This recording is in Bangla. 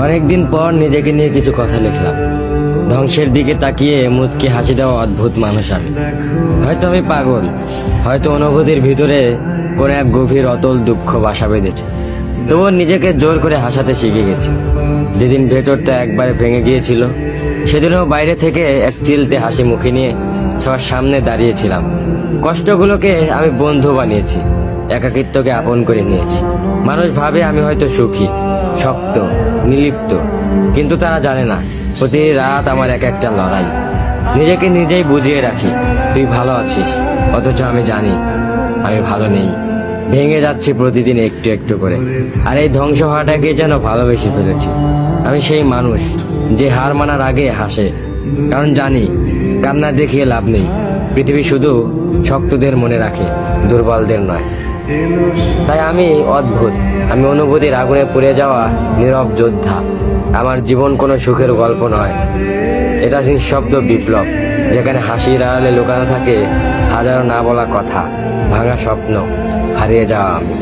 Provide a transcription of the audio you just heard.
অনেকদিন পর নিজেকে নিয়ে কিছু কথা লিখলাম। ধ্বংসের দিকে তাকিয়ে মুচকি হাসি দেওয়া অদ্ভুত মানুষ আমি। হয়তো আমি পাগল, হয়তো অনুভূতির ভিতরে কোনো এক গভীর অতল দুঃখ বাসা বেঁধেছে। তবুও নিজেকে জোর করে হাসাতে শিখে গেছি। যেদিন ভেতরটা একবারে ভেঙে গিয়েছিল, সেদিনও বাইরে থেকে এক চিলতে হাসি মুখে নিয়ে সবার সামনে দাঁড়িয়েছিলাম। কষ্টগুলোকে আমি বন্ধু বানিয়েছি, একাকিত্বকে আপন করে নিয়েছি। মানুষ ভাবে আমি হয়তো সুখী, শক্ত, নির্লিপ্ত, কিন্তু তারা জানে না প্রতি রাত আমার এক একটা লড়াই। নিজেকে নিজেই বুঝিয়ে রাখি তুই ভালো আছিস, অথচ আমি জানি আমি ভালো নেই। ভেঙে যাচ্ছি প্রতিদিন একটু একটু করে, আর এই ধ্বংস হওয়াটাকে যেন ভালোবেসে ফেলেছি। আমি সেই মানুষ যে হার মানার আগে হাসে, কারণ জানি কান্না দেখিয়ে লাভ নেই। পৃথিবী শুধু শক্তদের মনে রাখে, দুর্বলদের নয়। তাই আমি অদ্ভুত, আমি অনুভূতির আগুনে পুড়ে যাওয়া নীরব যোদ্ধা। আমার জীবন কোনো সুখের গল্প নয়, এটা নিঃশব্দ বিপ্লব, যেখানে হাসির আড়ালে লুকানো থাকে হাজারো না বলা কথা, ভাঙা স্বপ্ন, হারিয়ে যাওয়া আমি।